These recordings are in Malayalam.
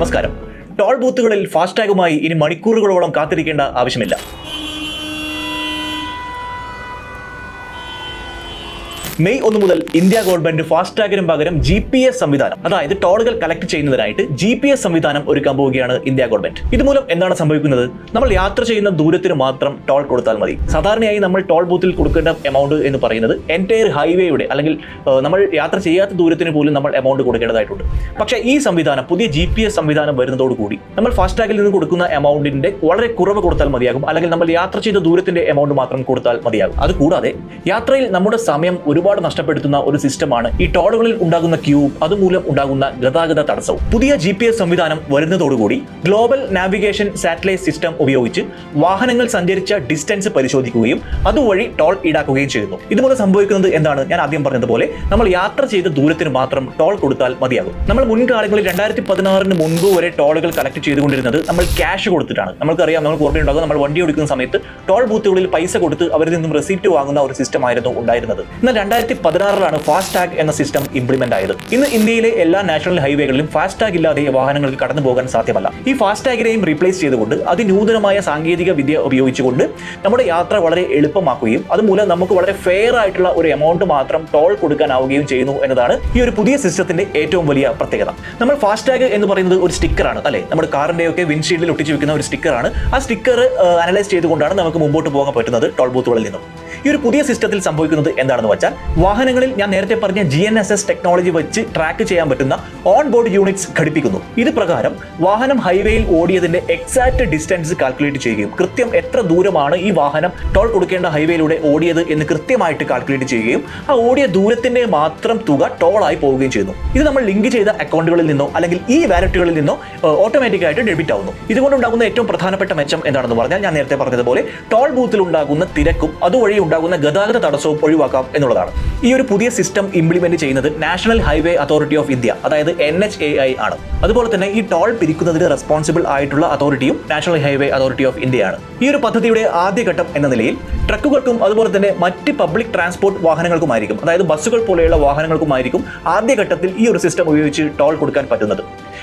നമസ്കാരം. ടോൾ ബൂത്തുകളിൽ ഫാസ്ടാഗുമായി ഇനി മണിക്കൂറുകളോളം കാത്തിരിക്കേണ്ട ആവശ്യമില്ല. മെയ് 1 മുതൽ ഇന്ത്യ ഗവൺമെന്റ് ഫാസ്ടാഗിനും പകരം GPS സംവിധാനം, അതായത് ടോളുകൾ കളക്ട് ചെയ്യുന്നതിനായിട്ട് GPS സംവിധാനം ഒരുക്കാൻ പോവുകയാണ് ഇന്ത്യ ഗവൺമെന്റ്. ഇതുമൂലം എന്താണ് സംഭവിക്കുന്നത്? നമ്മൾ യാത്ര ചെയ്യുന്ന ദൂരത്തിന് മാത്രം ടോൾ കൊടുത്താൽ മതി. സാധാരണയായി നമ്മൾ ടോൾ ബൂത്തിൽ കൊടുക്കേണ്ട എമൗണ്ട് എന്ന് പറയുന്നത് എൻറ്റയർ ഹൈവേയുടെ അല്ലെങ്കിൽ നമ്മൾ യാത്ര ചെയ്യാത്ത ദൂരത്തിന് പോലും നമ്മൾ എമൗണ്ട് കൊടുക്കേണ്ടതായിട്ടുണ്ട്. പക്ഷേ ഈ സംവിധാനം, പുതിയ GPS സംവിധാനം വരുന്നതോടുകൂടി നമ്മൾ ഫാസ്ടാഗിൽ നിന്ന് കൊടുക്കുന്ന എമൗണ്ടിന്റെ വളരെ കുറവ് കൊടുത്താൽ മതിയാകും, അല്ലെങ്കിൽ നമ്മൾ യാത്ര ചെയ്ത ദൂരത്തിന്റെ എമൗണ്ട് മാത്രം കൊടുത്താൽ മതിയാകും. അതുകൂടാതെ യാത്രയിൽ നമ്മുടെ സമയം ഒരുപാട് നഷ്ടപ്പെടുത്തുന്ന ഒരു സിസ്റ്റമാണ് ഈ ടോളുകളിൽ ഉണ്ടാകുന്ന ക്യൂ, അതുമൂലം ഉണ്ടാകുന്ന ഗതാഗത തടസ്സവും. പുതിയ GPS സംവിധാനം വരുന്നതോടുകൂടി ഗ്ലോബൽ നാവിഗേഷൻ സാറ്റലൈറ്റ് സിസ്റ്റം ഉപയോഗിച്ച് വാഹനങ്ങൾ സഞ്ചരിച്ച ഡിസ്റ്റൻസ് പരിശോധിക്കുകയും അതുവഴി ടോൾ ഈടാക്കുകയും ചെയ്യുന്നു. ഇതുമൂലം സംഭവിക്കുന്നത് എന്താണ്? ഞാൻ ആദ്യം പറഞ്ഞതുപോലെ നമ്മൾ യാത്ര ചെയ്ത ദൂരത്തിന് മാത്രം ടോൾ കൊടുത്താൽ മതിയാകും. നമ്മൾ മുൻകാലങ്ങളിൽ 2016 മുൻപ് വരെ ടോളുകൾ കളക്ട് ചെയ്തുകൊണ്ടിരുന്നത് നമ്മൾ ക്യാഷ് കൊടുത്തിട്ടാണ്. നമുക്കറിയാം, നമുക്ക് ഓർമ്മയുണ്ടാകും, നമ്മൾ വണ്ടി ഓടിക്കുന്ന സമയത്ത് ടോൾ ബൂത്തുകളിൽ പൈസ കൊടുത്ത് അവരിൽ നിന്നും റെസിപ്റ്റ് വാങ്ങുന്ന ഒരു സിസ്റ്റം ആയിരുന്നു ഉണ്ടായിരുന്നത്. എന്നാൽ 2016 ഫാസ്ടാഗ് എന്ന സിസ്റ്റം ഇംപ്ലിമെന്റ് ആയത്. ഇന്ന് ഇന്ത്യയിലെ എല്ലാ നാഷണൽ ഹൈവേകളിലും ഫാസ്ടാഗ് ഇല്ലാതെ വാഹനങ്ങൾക്ക് കടന്നു പോകാൻ സാധ്യമല്ല. ഈ ഫാസ്ടാഗിനെയും റീപ്ലേസ് ചെയ്തുകൊണ്ട് അതിനൂതനമായ സാങ്കേതിക വിദ്യ ഉപയോഗിച്ചുകൊണ്ട് നമ്മുടെ യാത്ര വളരെ എളുപ്പമാക്കുകയും അതുമൂലം നമുക്ക് വളരെ ഫെയർ ആയിട്ടുള്ള ഒരു എമൗണ്ട് മാത്രം ടോൾ കൊടുക്കാനാവുകയും ചെയ്യുന്നു എന്നതാണ് ഈ ഒരു പുതിയ സിസ്റ്റത്തിന്റെ ഏറ്റവും വലിയ പ്രത്യേകത. നമ്മൾ ഫാസ്ടാഗ് എന്ന് പറയുന്നത് ഒരു സ്റ്റിക്കറാണ്, അല്ലെ? നമ്മുടെ കാറിന്റെയൊക്കെ വിൻഷീൽഡിൽ ഒട്ടിച്ചു വെക്കുന്ന ഒരു സ്റ്റിക്കറാണ്. ആ സ്റ്റിക്കർ അനലൈസ് ചെയ്തുകൊണ്ടാണ് നമുക്ക് മുമ്പോട്ട് പോകാൻ പറ്റുന്നത് ടോൾ ബൂത്തുകളിൽ നിന്നും. ഈ ഒരു പുതിയ സിസ്റ്റത്തിൽ സംഭവിക്കുന്നത് എന്താണെന്ന് വെച്ചാൽ, വാഹനങ്ങളിൽ ഞാൻ നേരത്തെ പറഞ്ഞ GNSS ടെക്നോളജി വെച്ച് ട്രാക്ക് ചെയ്യാൻ പറ്റുന്ന ഓൺ ബോർഡ് യൂണിറ്റ്സ് ഘടിപ്പിക്കുന്നു. ഇത് പ്രകാരം വാഹനം ഹൈവേയിൽ ഓടിയതിന്റെ എക്സാക്ട് ഡിസ്റ്റൻസ് കാൽക്കുലേറ്റ് ചെയ്യുകയും കൃത്യം എത്ര ദൂരമാണ് ഈ വാഹനം ടോൾ കൊടുക്കേണ്ട ഹൈവേയിലൂടെ ഓടിയത് എന്ന് കൃത്യമായിട്ട് കാൽക്കുലേറ്റ് ചെയ്യുകയും ആ ഓടിയ ദൂരത്തിന്റെ മാത്രം തുക ടോളായി പോവുകയും ചെയ്യുന്നു. ഇത് നമ്മൾ ലിങ്ക് ചെയ്ത അക്കൗണ്ടുകളിൽ നിന്നോ അല്ലെങ്കിൽ ഈ വാലറ്റുകളിൽ നിന്നോ ഓട്ടോമാറ്റിക്കായിട്ട് ഡെബിറ്റ് ആവുന്നു. ഇതുകൊണ്ടുണ്ടാകുന്ന ഏറ്റവും പ്രധാനപ്പെട്ട മെച്ചം എന്താണെന്ന് പറഞ്ഞാൽ, ഞാൻ നേരത്തെ പറഞ്ഞതുപോലെ ടോൾ ബൂത്തിൽ ഉണ്ടാകുന്ന തിരക്കും അതുവഴി ഉണ്ടാകുന്ന ഗതാഗത തടസ്സവും ഒഴിവാക്കാം എന്നുള്ളതാണ്. ഈ ഒരു പുതിയ സിസ്റ്റം ഇംപ്ലിമെന്റ് ചെയ്യുന്നത് national highway authority of India, അതായത് NHAI ആണ്. അതുപോലെ തന്നെ ഈ ടോൾ പിരിക്കുന്നതിന് റെസ്പോൺസിബിൾ ആയിട്ടുള്ള അതോറിറ്റിയും നാഷണൽ ഹൈവേ അതോറിറ്റി ഓഫ് ഇന്ത്യയാണ്. ഈ ഒരു പദ്ധതിയുടെ ആദ്യഘട്ടം എന്ന നിലയിൽ ട്രക്കുകൾക്കും അതുപോലെ തന്നെ മറ്റ് പബ്ലിക് ട്രാൻസ്പോർട്ട് വാഹനങ്ങൾക്കുമായിരിക്കും, അതായത് ബസ്സുകൾ പോലെയുള്ള വാഹനങ്ങൾക്കുമായിരിക്കും ആദ്യഘട്ടത്തിൽ ഈ ഒരു സിസ്റ്റം ഉപയോഗിച്ച് ടോൾ കൊടുക്കാൻ പറ്റുന്നത്.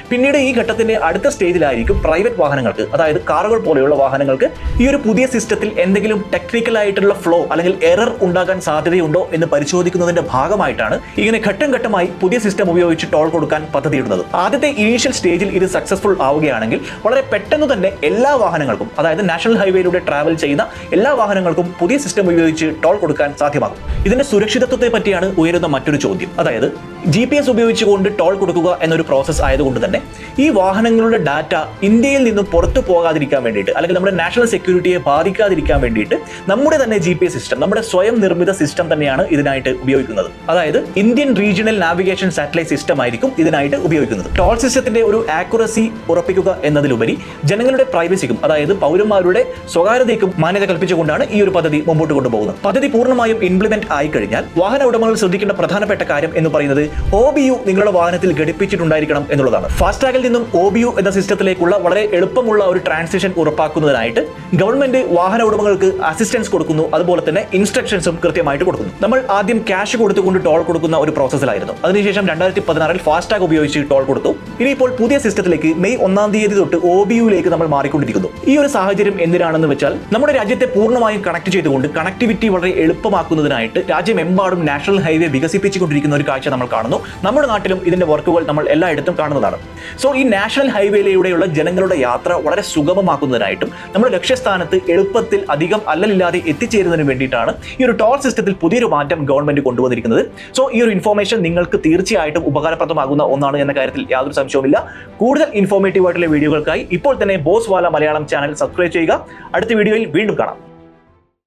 പിന്നീട് ഈ ഘട്ടത്തിന്റെ അടുത്ത സ്റ്റേജിലായിരിക്കും പ്രൈവറ്റ് വാഹനങ്ങൾക്ക്, അതായത് കാറുകൾ പോലെയുള്ള വാഹനങ്ങൾക്ക് ഈ ഒരു പുതിയ സിസ്റ്റത്തിൽ എന്തെങ്കിലും ടെക്നിക്കൽ ആയിട്ടുള്ള ഫ്ലോ അല്ലെങ്കിൽ എറർ ഉണ്ടാകാൻ സാധ്യതയുണ്ടോ എന്ന് പരിശോധിക്കുന്നതിന്റെ ഭാഗമായിട്ടാണ് ഇങ്ങനെ ഘട്ടം ഘട്ടമായി പുതിയ സിസ്റ്റം ഉപയോഗിച്ച് ടോൾ കൊടുക്കാൻ പദ്ധതിയിടുന്നത്. ആദ്യത്തെ ഇനീഷ്യൽ സ്റ്റേജിൽ ഇത് സക്സസ്ഫുൾ ആവുകയാണെങ്കിൽ വളരെ പെട്ടെന്ന് തന്നെ എല്ലാ വാഹനങ്ങൾക്കും, അതായത് നാഷണൽ ഹൈവേയിലൂടെ ട്രാവൽ ചെയ്യുന്ന എല്ലാ വാഹനങ്ങൾക്കും പുതിയ സിസ്റ്റം ഉപയോഗിച്ച് ടോൾ കൊടുക്കാൻ സാധ്യമാകും. ഇതിന്റെ സുരക്ഷിതത്വത്തെ പറ്റിയാണ് ഉയരുന്ന മറ്റൊരു ചോദ്യം. അതായത് GPS ഉപയോഗിച്ചുകൊണ്ട് ടോൾ കൊടുക്കുക എന്നൊരു പ്രോസസ് ആയതുകൊണ്ട് തന്നെ ഈ വാഹനങ്ങളുടെ ഡാറ്റ ഇന്ത്യയിൽ നിന്നും പുറത്തു പോകാതിരിക്കാൻ വേണ്ടിയിട്ട്, അല്ലെങ്കിൽ നമ്മുടെ നാഷണൽ സെക്യൂരിറ്റിയെ ബാധിക്കാതിരിക്കാൻ വേണ്ടിയിട്ട് നമ്മുടെ തന്നെ GPS സിസ്റ്റം, നമ്മുടെ സ്വയം നിർമ്മിത സിസ്റ്റം തന്നെയാണ് ഇതിനായിട്ട് ഉപയോഗിക്കുന്നത്. അതായത് Indian regional navigation satellite system ആയിരിക്കും ഇതിനായിട്ട് ഉപയോഗിക്കുന്നത്. ടോൾ സിസ്റ്റത്തിന്റെ ഒരു ആക്യുറസി ഉറപ്പിക്കുക എന്നതിലുപരി ജനങ്ങളുടെ പ്രൈവസിക്കും, അതായത് പൗരന്മാരുടെ സ്വകാര്യതയ്ക്കും മാന്യത കൽപ്പിച്ചുകൊണ്ടാണ് ഈ ഒരു പദ്ധതി മുമ്പോട്ട് കൊണ്ടുപോകുന്നത്. പദ്ധതി പൂർണ്ണമായും ഇംപ്ലിമെന്റ് ആയി കഴിഞ്ഞാൽ വാഹന ഉടമകൾ ശ്രദ്ധിക്കേണ്ട പ്രധാനപ്പെട്ട കാര്യം എന്ന് പറയുന്നത് OBU നിങ്ങളുടെ വാഹനത്തിൽ ഘടിപ്പിച്ചിട്ടുണ്ടായിരിക്കണം എന്നുള്ളതാണ്. ഫാസ്ടാഗിൽ നിന്നും OBU എന്ന സിസ്റ്റത്തിലേക്കുള്ള വളരെ എളുപ്പമുള്ള ഒരു ട്രാൻസിഷൻ ഉറപ്പാക്കുന്നതിനായിട്ട് ഗവൺമെന്റ് വാഹന ഉടമകൾക്ക് അസിസ്റ്റൻസ് കൊടുക്കുന്നു, അതുപോലെ തന്നെ ഇൻസ്ട്രക്ഷൻസും കൃത്യമായിട്ട് കൊടുക്കുന്നു. നമ്മൾ ആദ്യം ക്യാഷ് കൊടുത്തുകൊണ്ട് ടോൾ കൊടുക്കുന്ന ഒരു പ്രോസസ്സിലായിരുന്നു. അതിനുശേഷം 2016 ഫാസ്ടാഗ് ഉപയോഗിച്ച് ടോൾ കൊടുത്തു. ഇനിയിപ്പോൾ പുതിയ സിസ്റ്റത്തിലേക്ക് മെയ് 1 തൊട്ട് OBUയിലേക്ക് നമ്മൾ മാറിക്കൊണ്ടിരിക്കുന്നു. ഈ ഒരു സാഹചര്യം എന്തിനാണെന്ന് വെച്ചാൽ, നമ്മുടെ രാജ്യത്തെ പൂർണ്ണമായും കണക്ട് ചെയ്തുകൊണ്ട് കണക്ടിവിറ്റി വളരെ എളുപ്പമാക്കുന്നതിനായിട്ട് രാജ്യമെമ്പാടും നാഷണൽ ഹൈവേ വികസിപ്പിച്ചുകൊണ്ടിരിക്കുന്ന ഒരു കാഴ്ച നമ്മൾ കാണുന്നു. നമ്മുടെ നാട്ടിലും ഇതിന്റെ വർക്കുകൾ നമ്മൾ എല്ലായിടത്തും കാണുന്നതാണ്. സോ ഈ നാഷണൽ ഹൈവേയിലൂടെയുള്ള ജനങ്ങളുടെ യാത്ര വളരെ സുഗമമാക്കുന്നതിനായിട്ടും നമ്മുടെ ലക്ഷ്യസ്ഥാനത്ത് എളുപ്പത്തിൽ അധികം അല്ലലില്ലാതെ എത്തിച്ചേരുന്നതിന് വേണ്ടിയിട്ടാണ് ഈ ഒരു ടോൾ സിസ്റ്റത്തിൽ പുതിയൊരു മാറ്റം ഗവൺമെന്റ് കൊണ്ടുവന്നിരിക്കുന്നത്. സോ ഈ ഒരു ഇൻഫോർമേഷൻ നിങ്ങൾക്ക് തീർച്ചയായിട്ടും ഉപകാരപ്രദമാകുന്ന ഒന്നാണ് എന്ന കാര്യത്തിൽ യാതൊരു സംശയവുമില്ല. കൂടുതൽ ഇൻഫോർമേറ്റീവ് ആയിട്ടുള്ള വീഡിയോകൾക്കായി ഇപ്പോൾ തന്നെ boss wala Malayalam channel subscribe ചെയ്യുക. അടുത്ത വീഡിയോയിൽ വീണ്ടും കാണാം.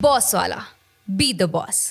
Boss wala, be the boss.